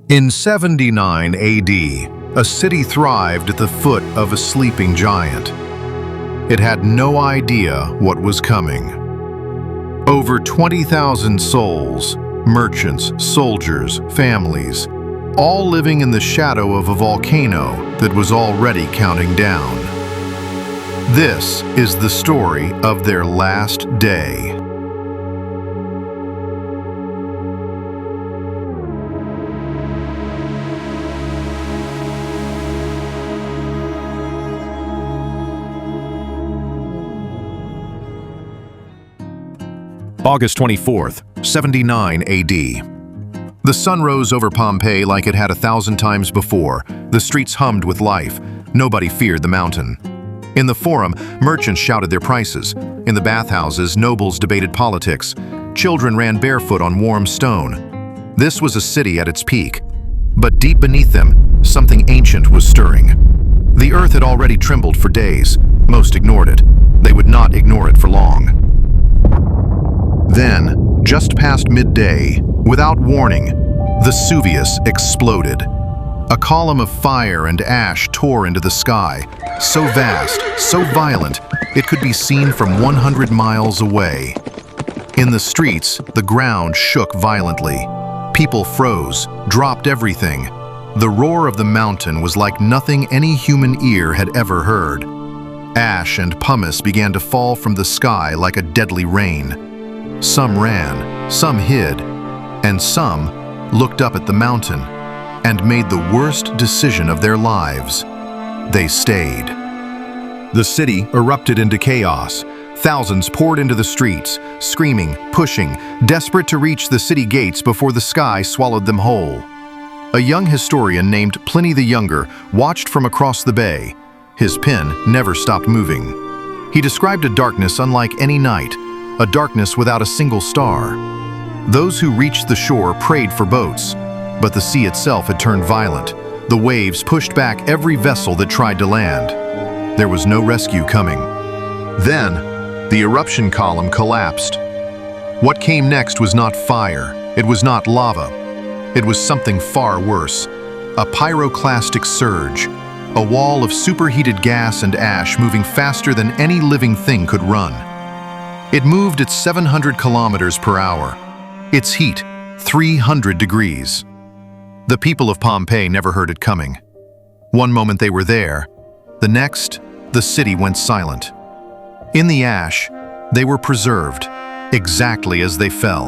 In 79 AD, a city thrived at the foot of a sleeping giant. It had no idea what was coming. Over 20,000 souls, merchants, soldiers, families, all living in the shadow of a volcano that was already counting down. This is the story of their last day. August 24th, 79 AD. The sun rose over Pompeii like it had 1,000 times before. The streets hummed with life. Nobody feared the mountain. In the forum, merchants shouted their prices. In the bathhouses, nobles debated politics. Children ran barefoot on warm stone. This was a city at its peak. But deep beneath them, something ancient was stirring. The earth had already trembled for days. Most ignored it. They would not ignore it for long. Then, just past midday, without warning, Vesuvius exploded. A column of fire and ash tore into the sky, so vast, so violent, it could be seen from 100 miles away. In the streets, the ground shook violently. People froze, dropped everything. The roar of the mountain was like nothing any human ear had ever heard. Ash and pumice began to fall from the sky like a deadly rain. Some ran, some hid, and some looked up at the mountain and made the worst decision of their lives. They stayed. The city erupted into chaos. Thousands poured into the streets, screaming, pushing, desperate to reach the city gates before the sky swallowed them whole. A young historian named Pliny the Younger watched from across the bay. His pen never stopped moving. He described a darkness unlike any night, a darkness without a single star. Those who reached the shore prayed for boats, but the sea itself had turned violent. The waves pushed back every vessel that tried to land. There was no rescue coming. Then, the eruption column collapsed. What came next was not fire, it was not lava. It was something far worse, a pyroclastic surge, a wall of superheated gas and ash moving faster than any living thing could run. It moved at 700 kilometers per hour. Its heat, 300 degrees. The people of Pompeii never heard it coming. One moment they were there, the next, the city went silent. In the ash, they were preserved, exactly as they fell.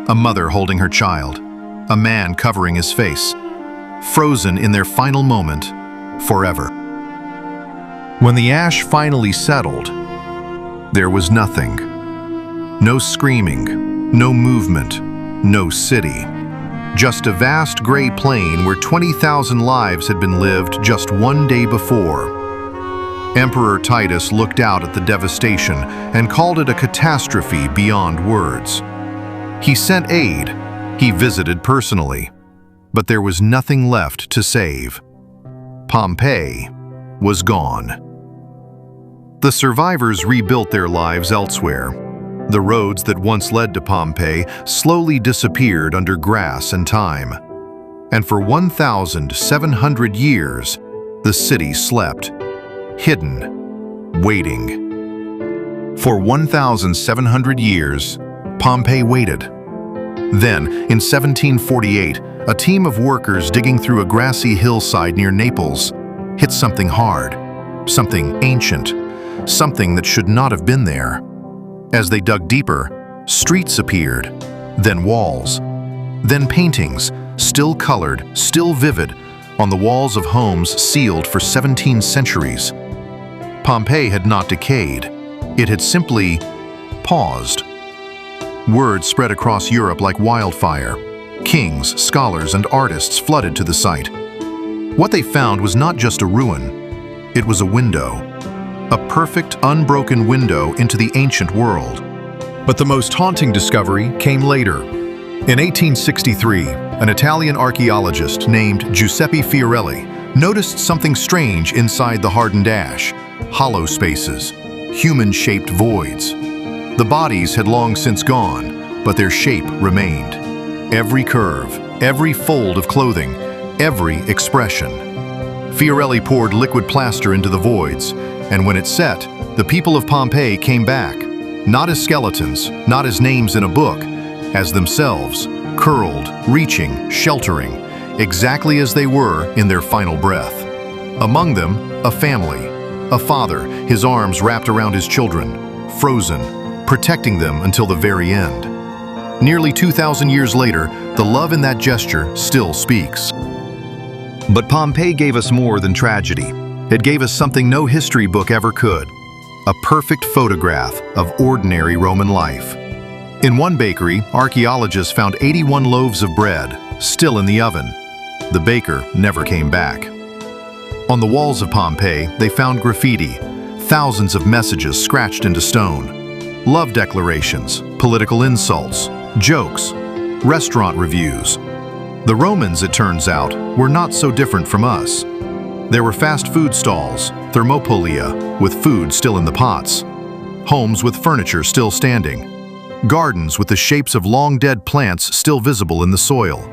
A mother holding her child, a man covering his face, frozen in their final moment, forever. When the ash finally settled, there was nothing. No screaming, no movement, no city. Just a vast gray plain where 20,000 lives had been lived just one day before. Emperor Titus looked out at the devastation and called it a catastrophe beyond words. He sent aid, he visited personally, but there was nothing left to save. Pompeii was gone. The survivors rebuilt their lives elsewhere. The roads that once led to Pompeii slowly disappeared under grass and time. And for 1,700 years, the city slept, hidden, waiting. For 1,700 years, Pompeii waited. Then, in 1748, a team of workers digging through a grassy hillside near Naples hit something hard, something ancient, something that should not have been there. As they dug deeper, streets appeared, then walls, then paintings, still colored, still vivid, on the walls of homes sealed for 17 centuries. Pompeii had not decayed. It had simply paused. Word spread across Europe like wildfire. Kings, scholars, and artists flooded to the site. What they found was not just a ruin. It was a window. A perfect, unbroken window into the ancient world. But the most haunting discovery came later. In 1863, an Italian archaeologist named Giuseppe Fiorelli noticed something strange inside the hardened ash: hollow spaces, human-shaped voids. The bodies had long since gone, but their shape remained. Every curve, every fold of clothing, every expression. Fiorelli poured liquid plaster into the voids, and when it set, the people of Pompeii came back, not as skeletons, not as names in a book, as themselves, curled, reaching, sheltering, exactly as they were in their final breath. Among them, a family, a father, his arms wrapped around his children, frozen, protecting them until the very end. Nearly 2,000 years later, the love in that gesture still speaks. But Pompeii gave us more than tragedy. It gave us something no history book ever could: a perfect photograph of ordinary Roman life. In one bakery, archaeologists found 81 loaves of bread, still in the oven. The baker never came back. On the walls of Pompeii, they found graffiti, thousands of messages scratched into stone, love declarations, political insults, jokes, restaurant reviews. The Romans, it turns out, were not so different from us. There were fast food stalls, thermopolia, with food still in the pots, homes with furniture still standing, gardens with the shapes of long-dead plants still visible in the soil.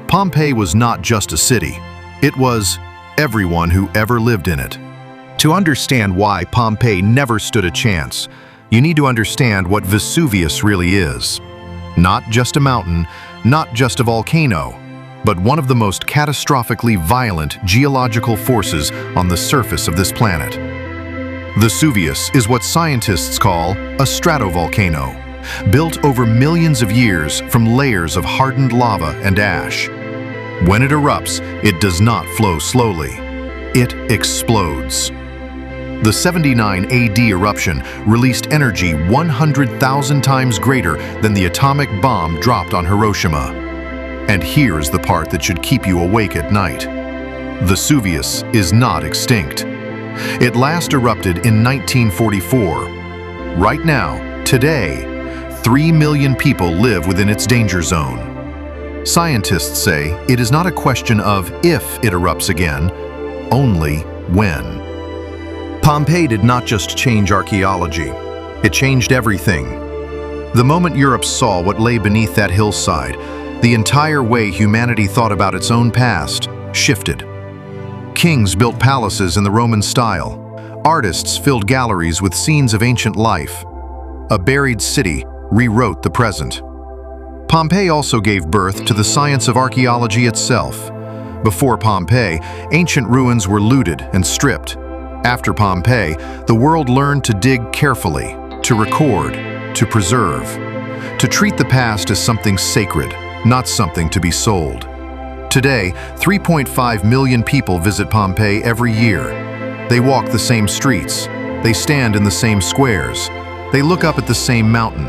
Pompeii was not just a city, it was everyone who ever lived in it. To understand why Pompeii never stood a chance, you need to understand what Vesuvius really is. Not just a mountain, not just a volcano, but one of the most catastrophically violent geological forces on the surface of this planet. Vesuvius is what scientists call a stratovolcano, built over millions of years from layers of hardened lava and ash. When it erupts, it does not flow slowly. It explodes. The 79 AD eruption released energy 100,000 times greater than the atomic bomb dropped on Hiroshima. And here's the part that should keep you awake at night. Vesuvius is not extinct. It last erupted in 1944. Right now, today, 3 million people live within its danger zone. Scientists say it is not a question of if it erupts again, only when. Pompeii did not just change archaeology, it changed everything. The moment Europe saw what lay beneath that hillside, the entire way humanity thought about its own past shifted. Kings built palaces in the Roman style. Artists filled galleries with scenes of ancient life. A buried city rewrote the present. Pompeii also gave birth to the science of archaeology itself. Before Pompeii, ancient ruins were looted and stripped. After Pompeii, the world learned to dig carefully, to record, to preserve, to treat the past as something sacred, not something to be sold. Today, 3.5 million people visit Pompeii every year. They walk the same streets, they stand in the same squares, they look up at the same mountain,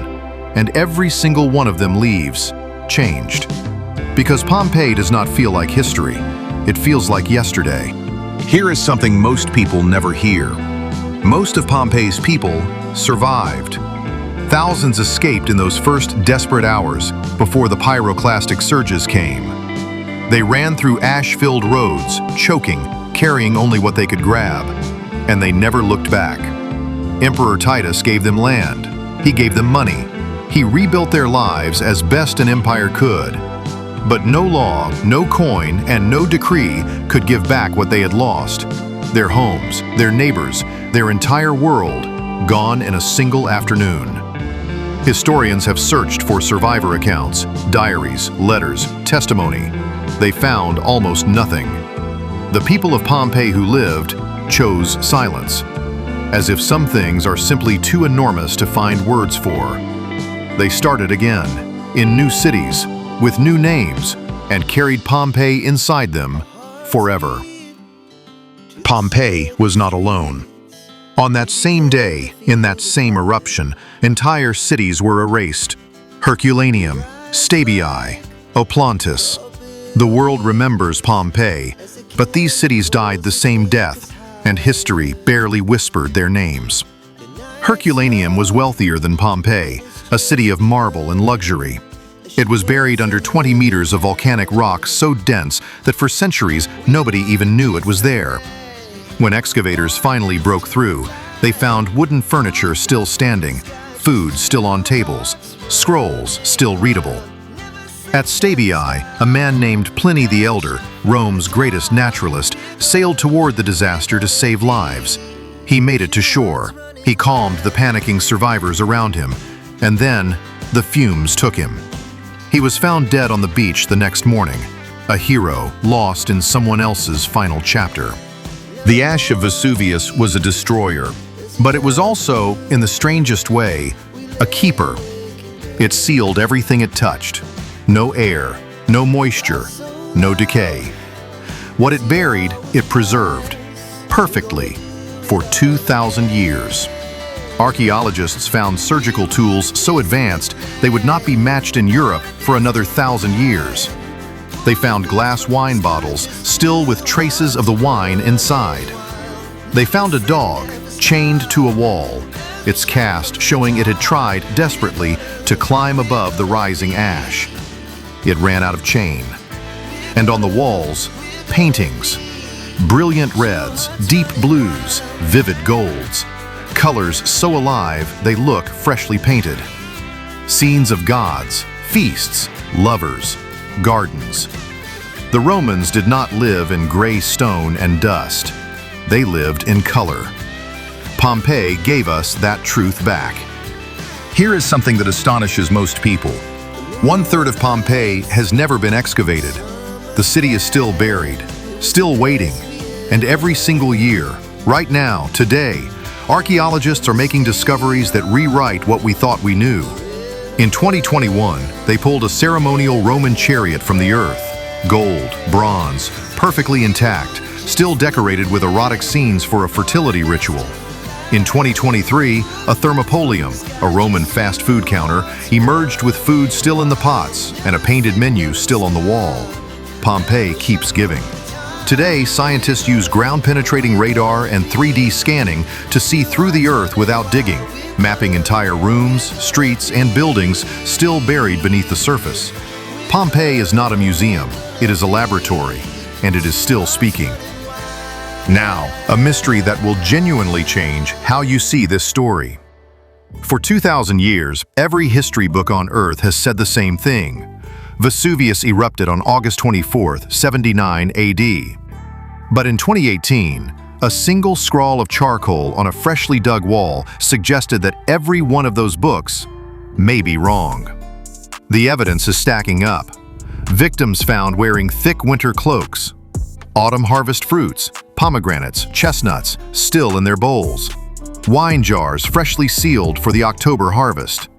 and every single one of them leaves changed. Because Pompeii does not feel like history, it feels like yesterday. Here is something most people never hear. Most of Pompeii's people survived. Thousands escaped in those first desperate hours before the pyroclastic surges came. They ran through ash-filled roads, choking, carrying only what they could grab, and they never looked back. Emperor Titus gave them land. He gave them money. He rebuilt their lives as best an empire could. But no law, no coin, and no decree could give back what they had lost. Their homes, their neighbors, their entire world, gone in a single afternoon. Historians have searched for survivor accounts, diaries, letters, testimony. They found almost nothing. The people of Pompeii who lived chose silence, as if some things are simply too enormous to find words for. They started again, in new cities, with new names, and carried Pompeii inside them forever. Pompeii was not alone. On that same day, in that same eruption, entire cities were erased. Herculaneum, Stabiae, Oplantis. The world remembers Pompeii, but these cities died the same death, and history barely whispered their names. Herculaneum was wealthier than Pompeii, a city of marble and luxury. It was buried under 20 meters of volcanic rock so dense that for centuries nobody even knew it was there. When excavators finally broke through, they found wooden furniture still standing, food still on tables, scrolls still readable. At Stabiae, a man named Pliny the Elder, Rome's greatest naturalist, sailed toward the disaster to save lives. He made it to shore. He calmed the panicking survivors around him, and then the fumes took him. He was found dead on the beach the next morning, a hero lost in someone else's final chapter. The ash of Vesuvius was a destroyer, but it was also, in the strangest way, a keeper. It sealed everything it touched. No air, no moisture, no decay. What it buried, it preserved, perfectly, for 2,000 years. Archaeologists found surgical tools so advanced they would not be matched in Europe for another 1,000 years. They found glass wine bottles, still with traces of the wine inside. They found a dog, chained to a wall, its cast showing it had tried desperately to climb above the rising ash. It ran out of chain. And on the walls, paintings. Brilliant reds, deep blues, vivid golds. Colors so alive they look freshly painted. Scenes of gods, feasts, lovers, gardens. The Romans did not live in gray stone and dust. They lived in color. Pompeii gave us that truth back. Here is something that astonishes most people. 1/3 of Pompeii has never been excavated. The city is still buried, still waiting, and every single year, right now, today, archaeologists are making discoveries that rewrite what we thought we knew. In 2021, they pulled a ceremonial Roman chariot from the earth, gold, bronze, perfectly intact, still decorated with erotic scenes for a fertility ritual. In 2023, a thermopolium, a Roman fast food counter, emerged with food still in the pots and a painted menu still on the wall. Pompeii keeps giving. Today, scientists use ground-penetrating radar and 3D scanning to see through the earth without digging, mapping entire rooms, streets, and buildings still buried beneath the surface. Pompeii is not a museum, it is a laboratory, and it is still speaking. Now, a mystery that will genuinely change how you see this story. For 2,000 years, every history book on Earth has said the same thing. Vesuvius erupted on August 24, 79 AD. But in 2018, a single scrawl of charcoal on a freshly dug wall suggested that every one of those books may be wrong. The evidence is stacking up. Victims found wearing thick winter cloaks, autumn harvest fruits, pomegranates, chestnuts, still in their bowls, wine jars freshly sealed for the October harvest.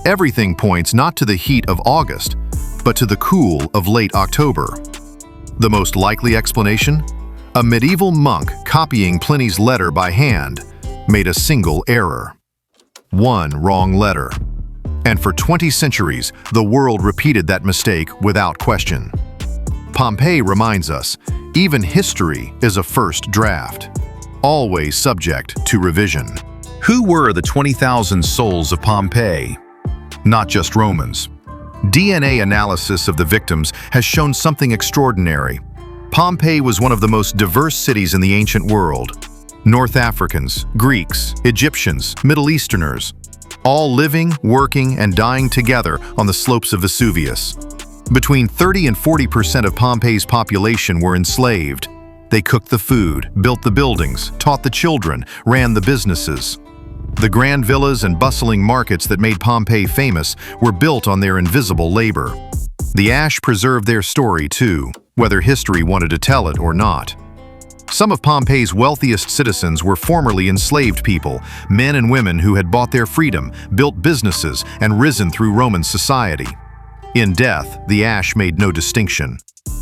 Everything points not to the heat of August, but to the cool of late October. The most likely explanation? A medieval monk copying Pliny's letter by hand made a single error. One wrong letter. And for 20 centuries, the world repeated that mistake without question. Pompeii reminds us, even history is a first draft, always subject to revision. Who were the 20,000 souls of Pompeii? Not just Romans. DNA analysis of the victims has shown something extraordinary. Pompeii was one of the most diverse cities in the ancient world. North Africans, Greeks, Egyptians, Middle Easterners, all living, working, and dying together on the slopes of Vesuvius. Between 30 and 40% of Pompeii's population were enslaved. They cooked the food, built the buildings, taught the children, ran the businesses. The grand villas and bustling markets that made Pompeii famous were built on their invisible labor. The ash preserved their story too, whether history wanted to tell it or not. Some of Pompeii's wealthiest citizens were formerly enslaved people, men and women who had bought their freedom, built businesses, and risen through Roman society. In death, the ash made no distinction.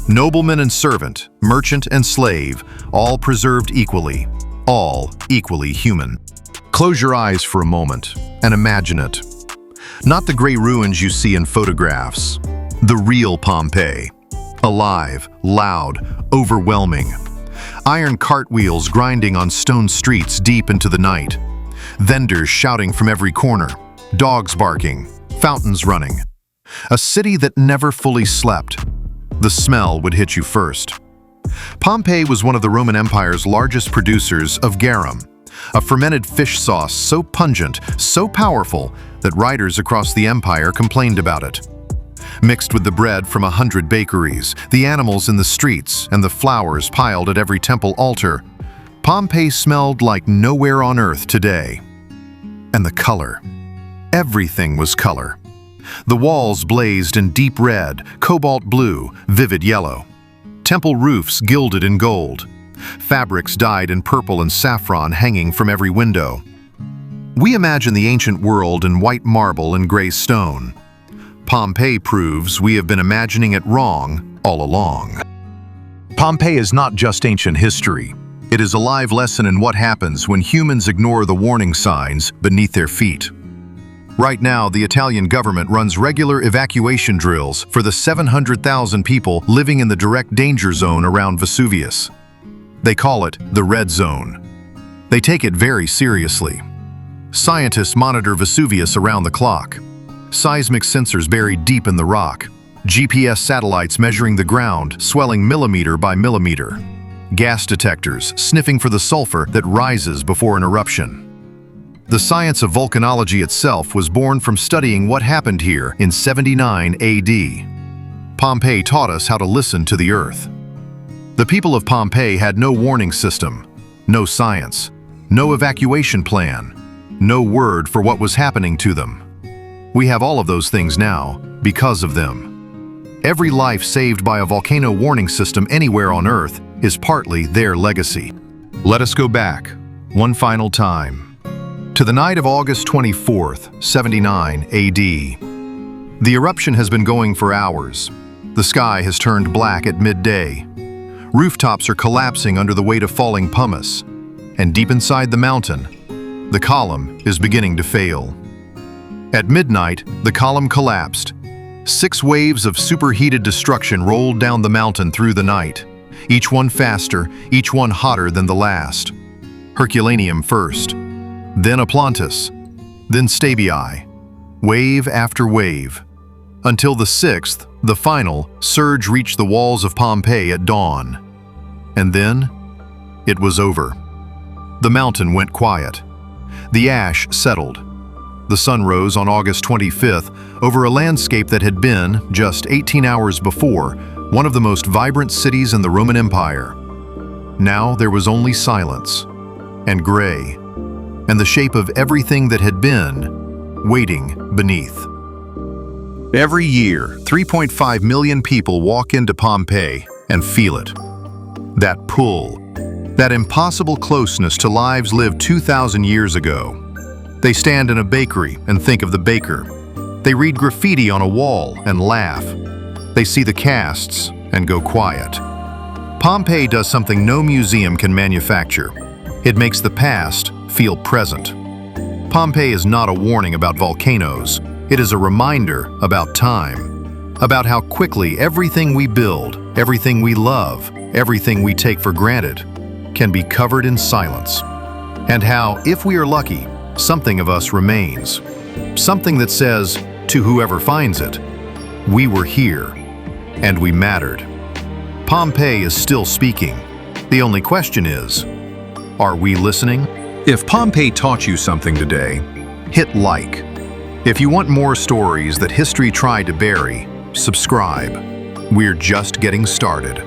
Nobleman and servant, merchant and slave, all preserved equally, all equally human. Close your eyes for a moment and imagine it. Not the gray ruins you see in photographs. The real Pompeii. Alive, loud, overwhelming. Iron cartwheels grinding on stone streets deep into the night. Vendors shouting from every corner. Dogs barking. Fountains running. A city that never fully slept. The smell would hit you first. Pompeii was one of the Roman Empire's largest producers of garum, a fermented fish sauce so pungent, so powerful, that writers across the empire complained about it. mixed with the bread from 100 bakeries, the animals in the streets, and the flowers piled at every temple altar, Pompeii smelled like nowhere on earth today. And the color. Everything was color. The walls blazed in deep red, cobalt blue, vivid yellow. Temple roofs gilded in gold. Fabrics dyed in purple and saffron hanging from every window. We imagine the ancient world in white marble and gray stone. Pompeii proves we have been imagining it wrong all along. Pompeii is not just ancient history. It is a live lesson in what happens when humans ignore the warning signs beneath their feet. Right now, the Italian government runs regular evacuation drills for the 700,000 people living in the direct danger zone around Vesuvius. They call it the Red Zone. They take it very seriously. Scientists monitor Vesuvius around the clock. Seismic sensors buried deep in the rock. GPS satellites measuring the ground, swelling millimeter by millimeter. Gas detectors sniffing for the sulfur that rises before an eruption. The science of volcanology itself was born from studying what happened here in 79 AD. Pompeii taught us how to listen to the earth. The people of Pompeii had no warning system, no science, no evacuation plan, no word for what was happening to them. We have all of those things now because of them. Every life saved by a volcano warning system anywhere on Earth is partly their legacy. Let us go back, one final time, to the night of August 24th, 79 AD. The eruption has been going for hours. The sky has turned black at midday. Rooftops are collapsing under the weight of falling pumice. And deep inside the mountain, the column is beginning to fail. At midnight, the column collapsed. 6 waves of superheated destruction rolled down the mountain through the night, each one faster, each one hotter than the last. Herculaneum first, then Aplantis, then Stabii, wave after wave, until the 6th, the final, surge reached the walls of Pompeii at dawn. And then, it was over. The mountain went quiet. The ash settled. The sun rose on August 25th over a landscape that had been, just 18 hours before, one of the most vibrant cities in the Roman Empire. Now there was only silence, and gray, and the shape of everything that had been, waiting beneath. Every year, 3.5 million people walk into Pompeii and feel it. That pull, that impossible closeness to lives lived 2,000 years ago. They stand in a bakery and think of the baker. They read graffiti on a wall and laugh. They see the casts and go quiet. Pompeii does something no museum can manufacture. It makes the past feel present. Pompeii is not a warning about volcanoes. It is a reminder about time, about how quickly everything we build, everything we love, everything we take for granted, can be covered in silence. And how, if we are lucky, something of us remains. Something that says, to whoever finds it, we were here, and we mattered. Pompeii is still speaking. The only question is, are we listening? If Pompeii taught you something today, hit like. If you want more stories that history tried to bury, subscribe. We're just getting started.